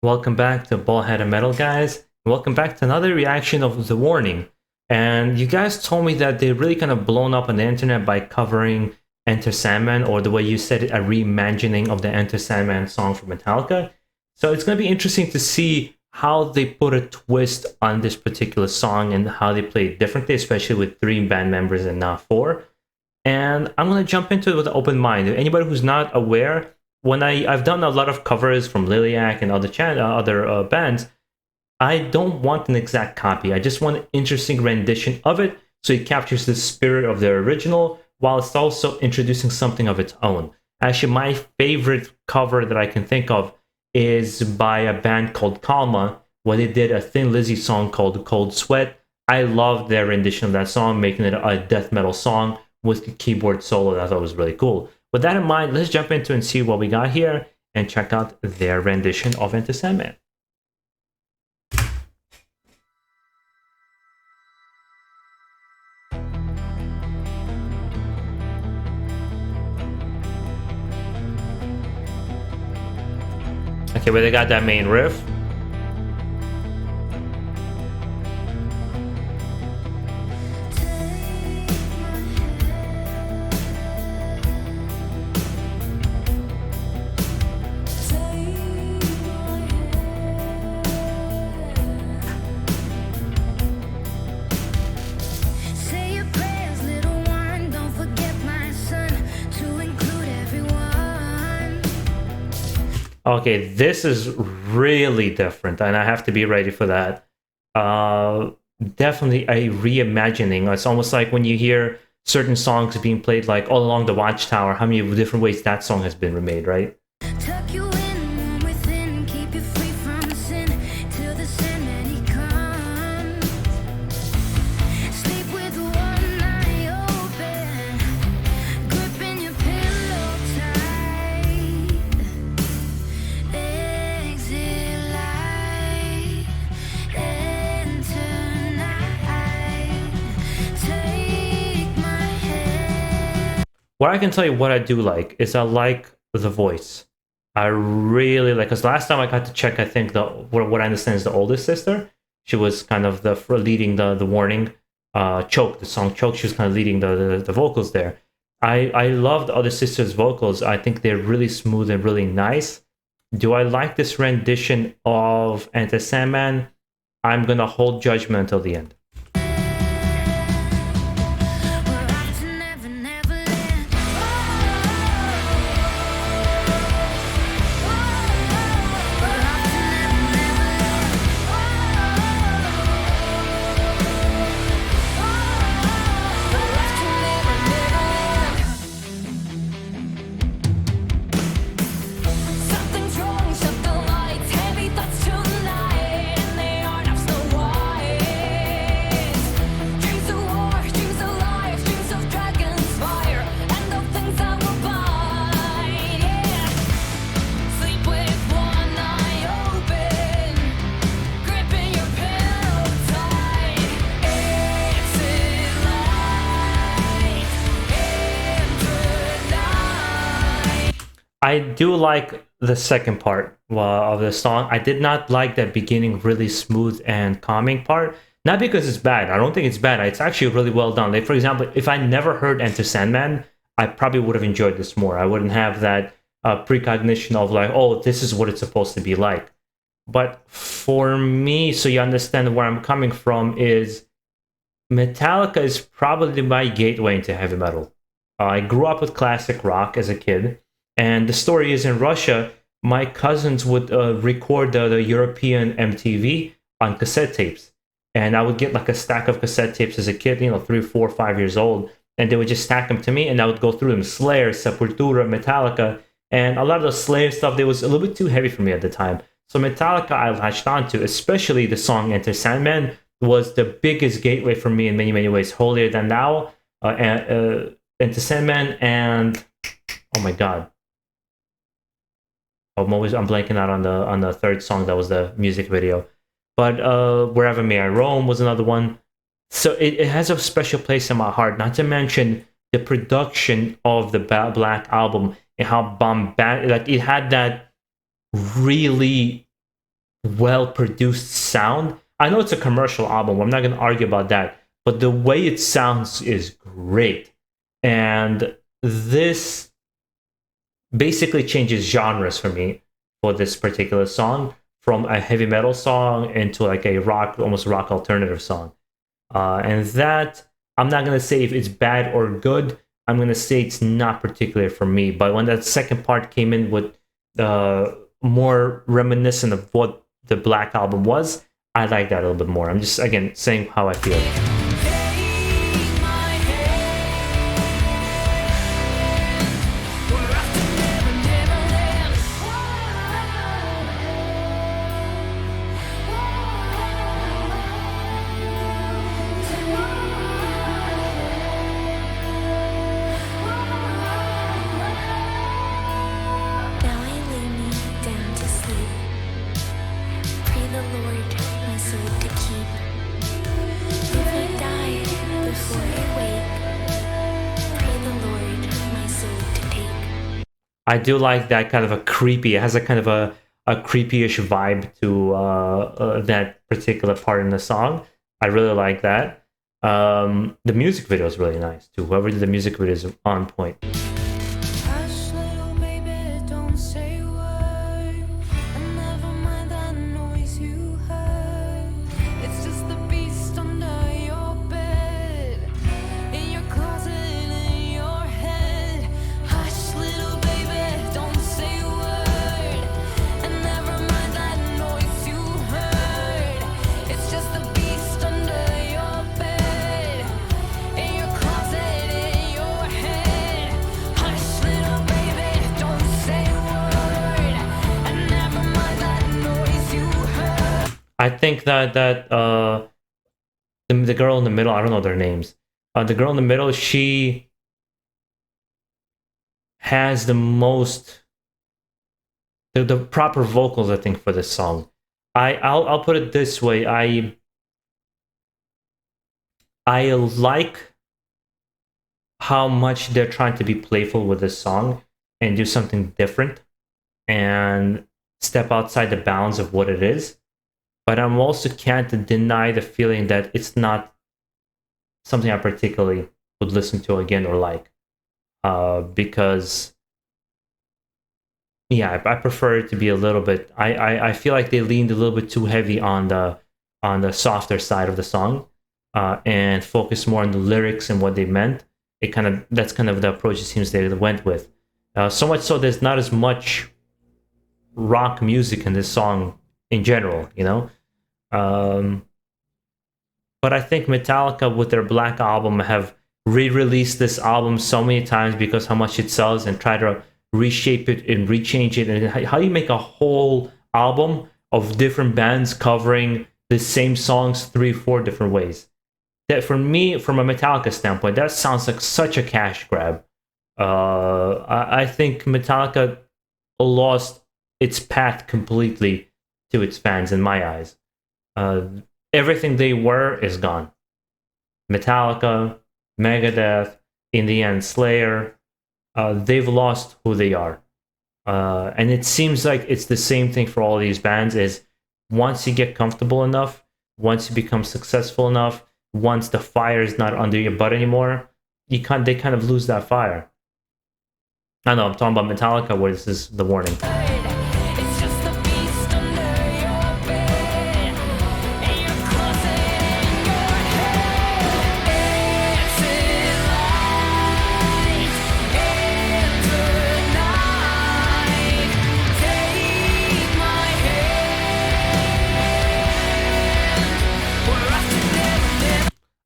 Welcome back to BaldHeaded Metal, guys. Welcome back to another reaction of The Warning. And you guys told me that they really kind of blown up on the internet by covering Enter Sandman, or the way you said it, a reimagining of the Enter Sandman song from Metallica. So it's going to be interesting to see how they put a twist on this particular song and how they play it differently, especially with 3 band members and not 4. And I'm going to jump into it with an open mind. Anybody who's not aware, when I've done a lot of covers from Liliac and other bands, I don't want an exact copy. I just want an interesting rendition of it, so it captures the spirit of the original while it's also introducing something of its own. Actually, my favorite cover that I can think of is by a band called Kalma, where they did a Thin Lizzy song called Cold Sweat. I loved their rendition of that song, making it a death metal song with the keyboard solo that I thought was really cool. With that in mind, let's jump into and see what we got here and check out their rendition of Enter Sandman. Okay, where they got that main riff. Okay, this is really different, and I have to be ready for that. Definitely a reimagining. It's almost like when you hear certain songs being played, like All Along the Watchtower, how many different ways that song has been remade, right? Tuck you in, warm within, keep you free from sin, till the Sandman he comes. Sleep with one eye open, gripping your pillow tight. Exit light, enter night. Take my hand. What I can tell you what I do like is I like the voice. I really like, because last time I got to check, I think what I understand is the oldest sister. She was kind of leading the Warning, Choke, the song Choke. She was kind of leading the vocals there. I love the other sister's vocals. I think they're really smooth and really nice. Do I like this rendition of Enter Sandman? I'm gonna hold judgment until the end. We're off to Never Neverland. We're off to Never Neverland. We're off to Never Neverland. Something's wrong, shut the lights. Heavy thoughts tonight, and they aren't half so white. Dreams of war, dreams of life, dreams of dragons fire, and of things that will bind. Yeah. Sleep with one eye open, gripping your pillow tight. Exit light, enter night. I do like the second part of the song. I did not like that beginning, really smooth and calming part. Not because it's bad. I don't think it's bad. It's actually really well done. Like, for example, if I never heard Enter Sandman, I probably would have enjoyed this more. I wouldn't have that precognition of like, oh, this is what it's supposed to be like. But for me, so you understand where I'm coming from, is Metallica is probably my gateway into heavy metal. I grew up with classic rock as a kid, and the story is in Russia, my cousins would record the European MTV on cassette tapes. And I would get like a stack of cassette tapes as a kid, 3, 4, 5 years old, and they would just stack them to me, and I would go through them. Slayer, Sepultura, Metallica, and a lot of the Slayer stuff, they was a little bit too heavy for me at the time. So Metallica I latched onto, especially the song Enter Sandman, was the biggest gateway for me in many, many ways. Holier Than Thou, Enter Sandman, and oh my god, I'm blanking out on the third song that was the music video. But Wherever May I Roam was another one. So it has a special place in my heart, not to mention the production of the Black Album and how bombastic, like it had that really well-produced sound. I know it's a commercial album, I'm not going to argue about that, but the way it sounds is great. And this basically changes genres for me for this particular song, from a heavy metal song into like a rock, almost rock alternative song. And that, I'm not going to say if it's bad or good. I'm going to say it's not particular for me. But when that second part came in with more reminiscent of what the Black Album was, I like that a little bit more. I'm just, again, saying how I feel. I do like that kind of a creepy, it has a kind of a creepy-ish vibe to that particular part in the song. I really like that. The music video is really nice too. Whoever did the music video is on point. I think that the girl in the middle, I don't know their names. The girl in the middle, she has the most the proper vocals, I think, for this song. I'll put it this way. I like how much they're trying to be playful with this song and do something different and step outside the bounds of what it is. But I'm also can't deny the feeling that it's not something I particularly would listen to again or like. Because, yeah, I prefer it to be a little bit... I feel like they leaned a little bit too heavy on the softer side of the song and focused more on the lyrics and what they meant. That's kind of the approach it seems they went with. So much so there's not as much rock music in this song in general, you know? But I think Metallica with their Black Album have re-released this album so many times because how much it sells, and try to reshape it and rechange it. And how you make a whole album of different bands covering the same songs 3-4 different ways. That, for me, from a Metallica standpoint, that sounds like such a cash grab. I think Metallica lost its path completely to its fans in my eyes. Everything they were is gone. Metallica, Megadeth, in the end Slayer, they've lost who they are. And it seems like it's the same thing for all these bands, is once you get comfortable enough, once you become successful enough, once the fire is not under your butt anymore, they kind of lose that fire. I know, I'm talking about Metallica, where this is the Warning.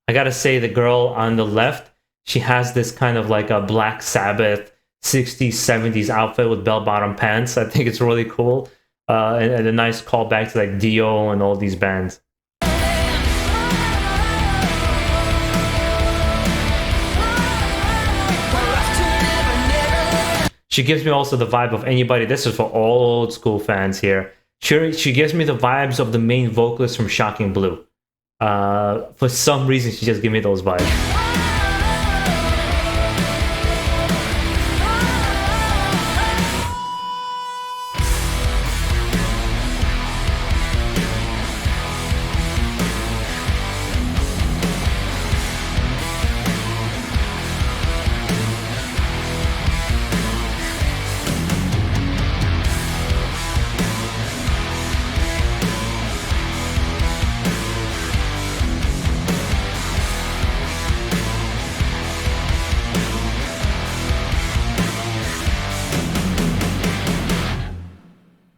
I gotta say, the girl on the left, she has this kind of like a Black Sabbath 60s, 70s outfit with bell-bottom pants. I think it's really cool. And a nice callback to like Dio and all these bands. She gives me also the vibe of anybody, this is for old school fans here. She gives me the vibes of the main vocalist from Shocking Blue. For some reason, she just gave me those vibes.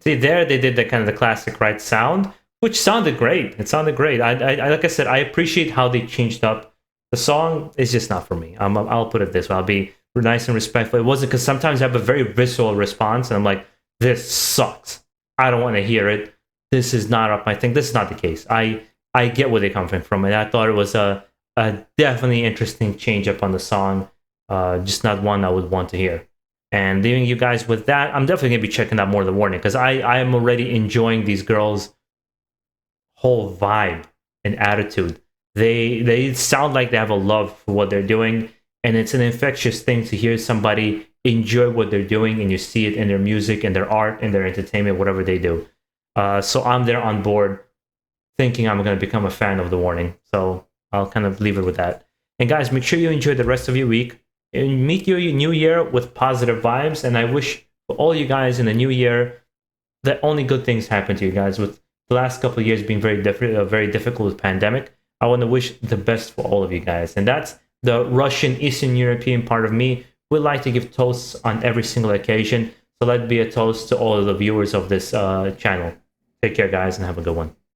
See, there they did the kind of the classic right sound, which sounded great. It sounded great. I like I said, I appreciate how they changed up the song. Is just not for me. I'll put it this way. I'll be nice and respectful. It wasn't, because sometimes I have a very visceral response, and I'm like, this sucks. I don't want to hear it. This is not up my thing. This is not the case. I get where they're coming from, and I thought it was a definitely interesting change up on the song. Just not one I would want to hear. And leaving you guys with that, I'm definitely going to be checking out more of the Warning, because I am already enjoying these girls' whole vibe and attitude. They sound like they have a love for what they're doing, and it's an infectious thing to hear somebody enjoy what they're doing, and you see it in their music and their art and their entertainment, whatever they do. So I'm there on board, thinking I'm going to become a fan of the Warning. So I'll kind of leave it with that. And guys, make sure you enjoy the rest of your week and meet your new year with positive vibes. And I wish for all you guys in the new year that only good things happen to you guys. With the last couple of years being very difficult with pandemic, I want to wish the best for all of you guys. And that's the Russian Eastern European part of me. We like to give toasts on every single occasion. So let it be a toast to all of the viewers of this channel. Take care, guys, and have a good one.